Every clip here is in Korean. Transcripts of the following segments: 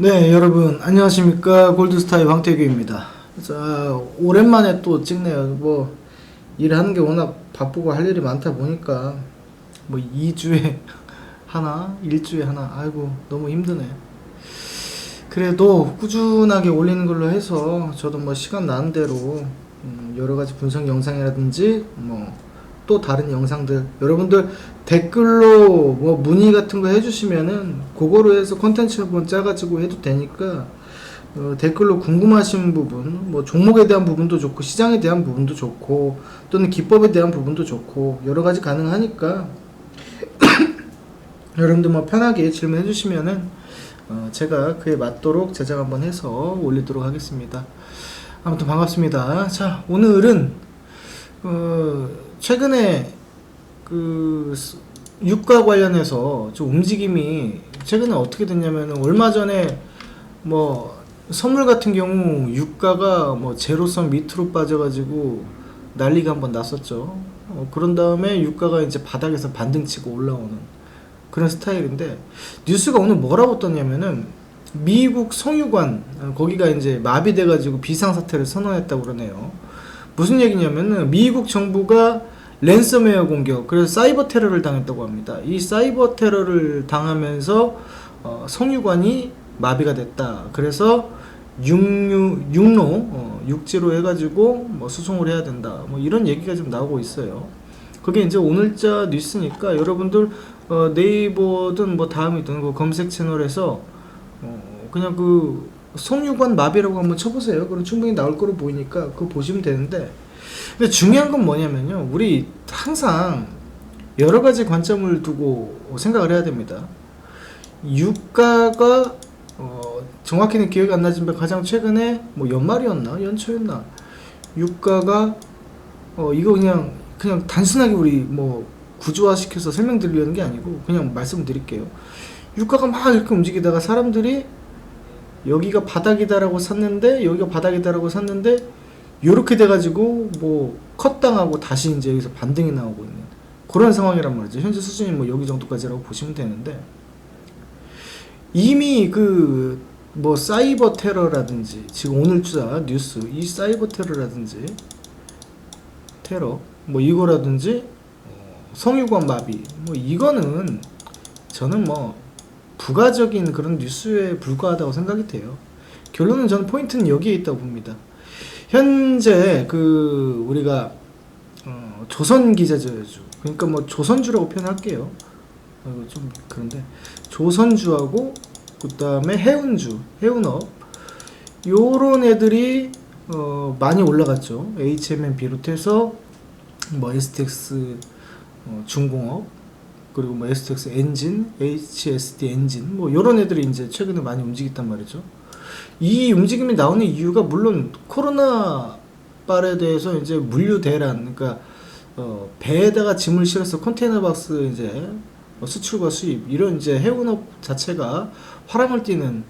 네, 여러분 안녕하십니까. 골드스타의 황태규입니다. 자, 오랜만에 또 찍네요. 뭐 일하는 게 워낙 바쁘고 할 일이 많다 보니까 뭐 2주에 하나, 1주에 하나, 아이고 너무 힘드네. 그래도 꾸준하게 올리는 걸로 해서 저도 뭐 시간 나는 대로 여러 가지 분석 영상이라든지 뭐 또 다른 영상들 여러분들 댓글로 뭐 문의 같은 거 해주시면은 그거로 해서 콘텐츠 한번 짜가지고 해도 되니까 댓글로 궁금하신 부분 뭐 종목에 대한 부분도 좋고 시장에 대한 부분도 좋고 또는 기법에 대한 부분도 좋고 여러 가지 가능하니까 여러분들 뭐 편하게 질문해 주시면은 제가 그에 맞도록 제작 한번 해서 올리도록 하겠습니다. 아무튼 반갑습니다. 자, 오늘은 최근에 유가 관련해서 좀 움직임이 최근에 어떻게 됐냐면 얼마 전에 뭐 선물 같은 경우 유가가 뭐 제로선 밑으로 빠져가지고 난리가 한번 났었죠. 그런 다음에 유가가 이제 바닥에서 반등치고 올라오는 그런 스타일인데 뉴스가 오늘 뭐라고 떴냐면은 미국 성유관 거기가 이제 마비돼가지고 비상사태를 선언했다고 그러네요. 무슨 얘기냐면은 미국 정부가 랜섬웨어 공격, 그래서 사이버 테러를 당했다고 합니다. 이 사이버 테러를 당하면서 성유관이 마비가 됐다. 그래서 육지로 해가지고 뭐 수송을 해야 된다. 뭐 이런 얘기가 좀 나오고 있어요. 그게 이제 오늘자 뉴스니까 여러분들 네이버든 뭐 다음이든 그 검색 채널에서 그냥 그 성유관 마비라고 한번 쳐보세요. 그럼 충분히 나올 거로 보이니까 그거 보시면 되는데, 근데 중요한 건 뭐냐면요, 우리 항상 여러 가지 관점을 두고 생각을 해야 됩니다. 유가가 정확히는 기억이 안 나지만 가장 최근에 뭐 연말이었나 연초였나 유가가 이거 그냥 단순하게 우리 뭐 구조화시켜서 설명드리려는 게 아니고 그냥 말씀을 드릴게요. 유가가 막 이렇게 움직이다가 사람들이 여기가 바닥이다라고 샀는데 여기가 바닥이다라고 샀는데 요렇게 돼가지고 뭐 컷당하고 다시 이제 여기서 반등이 나오고 있는 그런 상황이란 말이죠. 현재 수준이 뭐 여기 정도까지라고 보시면 되는데, 이미 뭐 사이버 테러라든지 지금 오늘자 뉴스 이 사이버 테러라든지 테러 뭐 이거라든지 성유관 마비 뭐 이거는 저는 뭐 부가적인 그런 뉴스에 불과하다고 생각이 돼요. 결론은 저는 포인트는 여기에 있다고 봅니다. 현재 우리가 조선기자재주, 그러니까 뭐 조선주라고 표현할게요. 좀 그런데 조선주하고 그 다음에 해운주, 해운업 요런 애들이 많이 올라갔죠. HMM 비롯해서 뭐 STX 중공업, 그리고 뭐 STX 엔진, HSD 엔진 뭐 요런 애들이 이제 최근에 많이 움직였단 말이죠. 이 움직임이 나오는 이유가 물론 코로나 빨에 대해서 이제 물류 대란, 그러니까 배에다가 짐을 실어서 컨테이너 박스 이제 수출과 수입 이런 이제 해운업 자체가 화랑을 띠는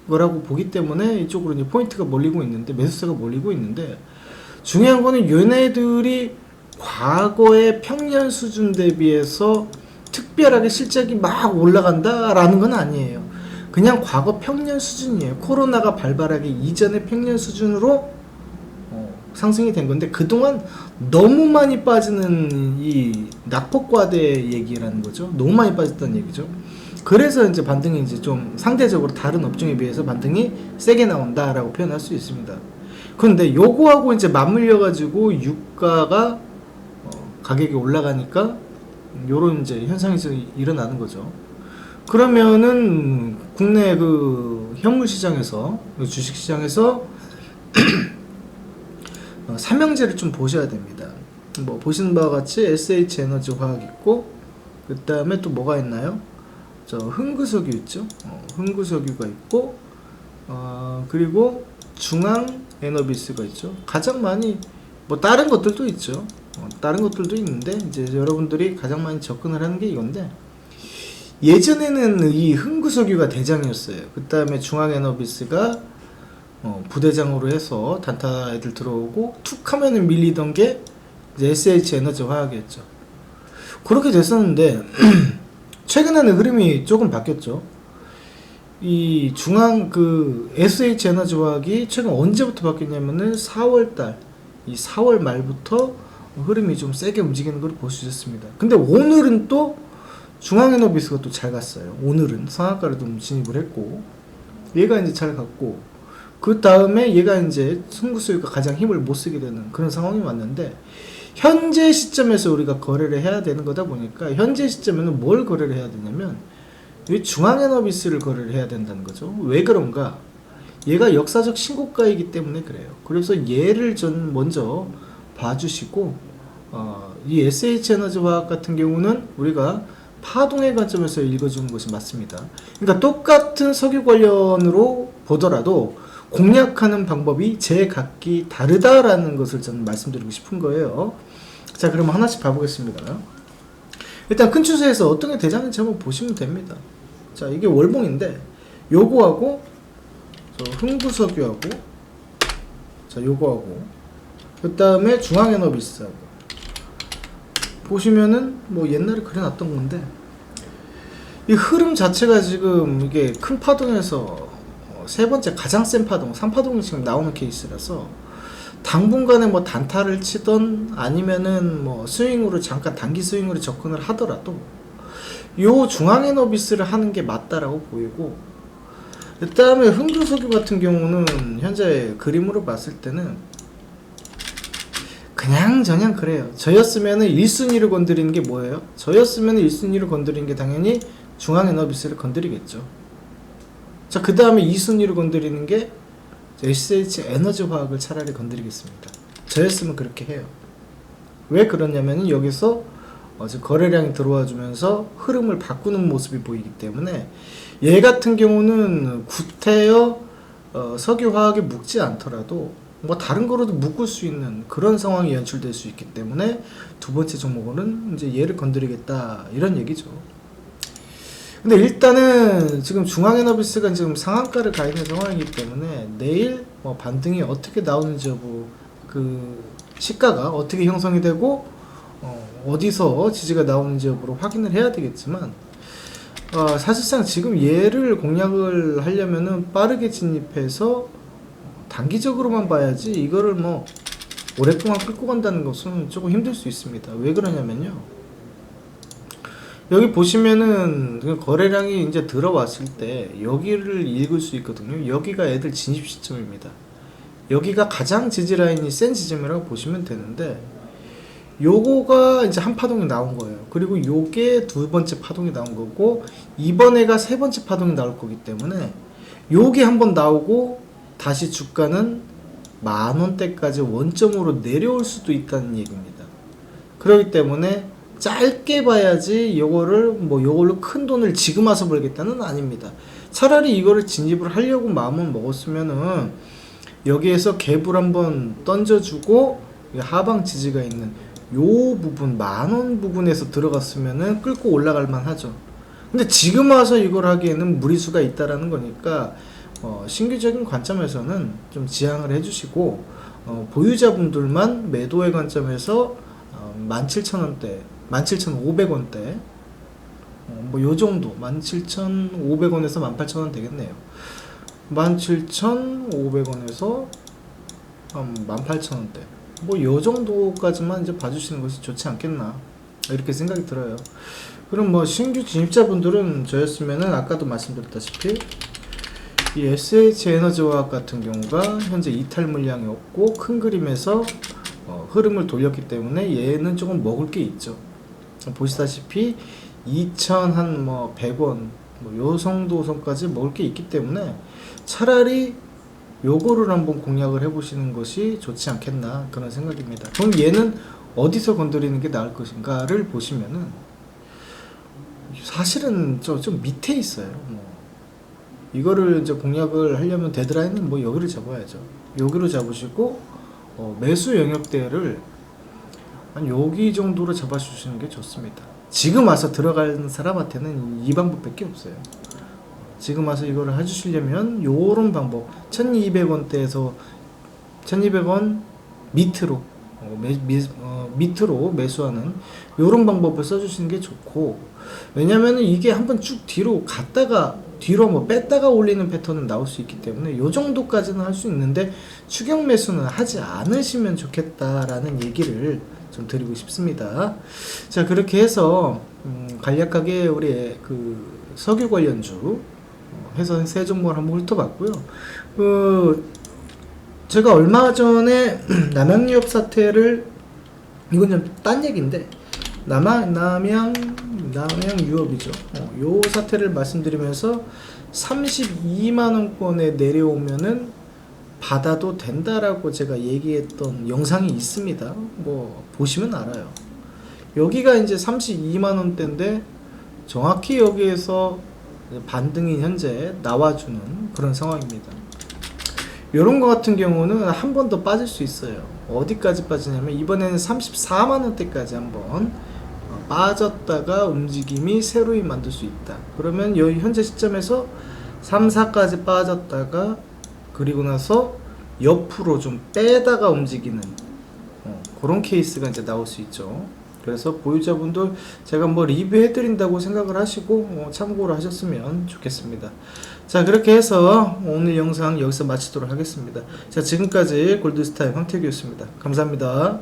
거라고 보기 때문에 이쪽으로 이제 포인트가 몰리고 있는데, 매수세가 몰리고 있는데, 중요한 거는 얘네들이 과거의 평년 수준 대비해서 특별하게 실적이 막 올라간다라는 건 아니에요. 그냥 과거 평년 수준이에요. 코로나가 발발하기 이전의 평년 수준으로 상승이 된 건데, 그동안 너무 많이 빠지는 이 낙폭과대 얘기라는 거죠. 너무 많이 빠졌다는 얘기죠. 그래서 이제 반등이 이제 좀 상대적으로 다른 업종에 비해서 반등이 세게 나온다라고 표현할 수 있습니다. 그런데 요거하고 이제 맞물려 가지고 유가가 가격이 올라가니까 요런 이제 현상이 일어나는 거죠. 그러면은 국내 현물 시장에서, 주식 시장에서 삼형제를 좀 보셔야 됩니다. 뭐 보시는 바와 같이 SH에너지화학 있고, 그 다음에 또 뭐가 있나요? 흥구석유 있죠. 흥구석유가 있고, 그리고 중앙에너비스가 있죠. 가장 많이 뭐 다른 것들도 있죠. 다른 것들도 있는데 이제 여러분들이 가장 많이 접근을 하는 게 이건데, 예전에는 이 흥구석유가 대장이었어요. 그 다음에 중앙에너비스가 부대장으로 해서 단타 애들 들어오고 툭 하면은 밀리던 게 이제 SH에너지화학이었죠. 그렇게 됐었는데 최근에는 흐름이 조금 바뀌었죠. 이 중앙 그 SH에너지화학이 최근 언제부터 바뀌었냐면은 4월달, 이 4월 말부터 흐름이 좀 세게 움직이는 걸 볼 수 있었습니다. 근데 오늘은 또 중앙에너비스가 또 잘 갔어요. 오늘은 상한가를 좀 진입을 했고, 얘가 이제 잘 갔고, 그 다음에 얘가 이제 승부수가 가장 힘을 못 쓰게 되는 그런 상황이 왔는데, 현재 시점에서 우리가 거래를 해야 되는 거다 보니까, 현재 시점에는 뭘 거래를 해야 되냐면 이 중앙에너비스를 거래를 해야 된다는 거죠. 왜 그런가? 얘가 역사적 신고가이기 때문에 그래요. 그래서 얘를 전 먼저 봐주시고, 이 SH에너지화학 같은 경우는 우리가 파동의 관점에서 읽어주는 것이 맞습니다. 그러니까 똑같은 석유 관련으로 보더라도 공략하는 방법이 제각기 다르다라는 것을 저는 말씀드리고 싶은 거예요. 자, 그럼 하나씩 봐보겠습니다. 일단 큰 추세에서 어떤 게 대장인지 한번 보시면 됩니다. 자, 이게 월봉인데 요거하고 저 흥부석유하고, 자, 요거하고 그 다음에 중앙에너비스하고 보시면은 뭐 옛날에 그려놨던 건데, 이 흐름 자체가 지금 이게 큰 파동에서 세 번째 가장 센 파동, 3파동이 지금 나오는 케이스라서 당분간에 뭐 단타를 치던 아니면은 뭐 스윙으로 잠깐 단기 스윙으로 접근을 하더라도 요 중앙에너비스를 하는 게 맞다라고 보이고, 그 다음에 흥부석유 같은 경우는 현재 그림으로 봤을 때는 그냥 그래요. 저였으면은 1순위를 건드리는 게 뭐예요? 저였으면 1순위를 건드리는 게 당연히 중앙에너비스를 건드리겠죠. 자, 그 다음에 2순위를 건드리는 게 SH에너지화학을 차라리 건드리겠습니다. 저였으면 그렇게 해요. 왜 그러냐면은 여기서 거래량이 들어와 주면서 흐름을 바꾸는 모습이 보이기 때문에, 얘 같은 경우는 구태여 석유화학에 묶지 않더라도 뭐 다른 거로도 묶을 수 있는 그런 상황이 연출될 수 있기 때문에 두 번째 종목으로는 이제 얘를 건드리겠다, 이런 얘기죠. 근데 일단은 지금 중앙에너비스가 지금 상한가를 가 있는 상황이기 때문에 내일 뭐 반등이 어떻게 나오는지 여부, 그 시가가 어떻게 형성이 되고 어디서 지지가 나오는지 여부를 확인을 해야 되겠지만, 사실상 지금 얘를 공략을 하려면은 빠르게 진입해서 단기적으로만 봐야지 이거를 뭐 오랫동안 끌고 간다는 것은 조금 힘들 수 있습니다. 왜 그러냐면요, 여기 보시면은 거래량이 이제 들어왔을 때 여기를 읽을 수 있거든요. 여기가 애들 진입 시점입니다. 여기가 가장 지지 라인이 센 지점이라고 보시면 되는데, 요거가 이제 한 파동이 나온 거예요. 그리고 요게 두 번째 파동이 나온 거고, 이번에가 세 번째 파동이 나올 거기 때문에 요게 한번 나오고 다시 주가는 10,000원대까지 원점으로 내려올 수도 있다는 얘기입니다. 그렇기 때문에 짧게 봐야지 요걸로 큰 돈을 지금 와서 벌겠다는 아닙니다. 차라리 이거를 진입을 하려고 마음을 먹었으면은 여기에서 갭을 한번 던져주고 하방 지지가 있는 요 부분, 10,000원 부분에서 들어갔으면은 끌고 올라갈 만 하죠. 근데 지금 와서 이걸 하기에는 무리수가 있다라는 거니까 신규적인 관점에서는 좀 지양을 해주시고, 보유자분들만 매도의 관점에서 17,000원대, 17,500원대, 뭐 요정도 17,500원에서 18,000원 되겠네요. 17,500원에서 18,000원대, 뭐 요정도까지만 이제 봐주시는 것이 좋지 않겠나, 이렇게 생각이 들어요. 그럼 뭐 신규 진입자분들은 저였으면은 아까도 말씀드렸다시피 이 SH에너지화학 같은 경우가 현재 이탈 물량이 없고 큰 그림에서 흐름을 돌렸기 때문에 얘는 조금 먹을 게 있죠. 보시다시피 2,100원 뭐 요 정도 선까지 먹을 게 있기 때문에 차라리 요거를 한번 공략을 해보시는 것이 좋지 않겠나, 그런 생각입니다. 그럼 얘는 어디서 건드리는 게 나을 것인가를 보시면은 사실은 좀 밑에 있어요. 이거를 이제 공략을 하려면 데드라인은 뭐 여기를 잡아야죠. 여기로 잡으시고 매수 영역대를 한 여기 정도로 잡아주시는 게 좋습니다. 지금 와서 들어가는 사람한테는 이 방법밖에 없어요. 지금 와서 이거를 해주시려면 요런 방법, 1200원대에서 1200원 밑으로 밑으로 매수하는 요런 방법을 써주시는 게 좋고, 왜냐면은 이게 한번 쭉 뒤로 갔다가 뒤로 뭐 뺐다가 올리는 패턴은 나올 수 있기 때문에 요 정도까지는 할 수 있는데 추격 매수는 하지 않으시면 좋겠다라는 얘기를 좀 드리고 싶습니다. 자, 그렇게 해서 간략하게 우리 그 석유 관련주 해서 세 종목을 한번 훑어봤고요. 제가 얼마 전에 남양유업 사태를, 이건 좀 딴 얘기인데, 남양유업이죠. 요 사태를 말씀드리면서 32만원권에 내려오면은 받아도 된다라고 제가 얘기했던 영상이 있습니다. 뭐 보시면 알아요. 여기가 이제 32만원대인데 정확히 여기에서 반등이 현재 나와주는 그런 상황입니다. 이런 거 같은 경우는 한 번 더 빠질 수 있어요. 어디까지 빠지냐면 이번에는 34만원대까지 한번 빠졌다가 움직임이 새로이 만들 수 있다. 그러면 여기 현재 시점에서 3, 4까지 빠졌다가 그리고 나서 옆으로 좀 빼다가 움직이는 그런 케이스가 이제 나올 수 있죠. 그래서 보유자분들 제가 뭐 리뷰해 드린다고 생각을 하시고 참고를 하셨으면 좋겠습니다. 자, 그렇게 해서 오늘 영상 여기서 마치도록 하겠습니다. 자, 지금까지 골드스타의 황태규였습니다. 감사합니다.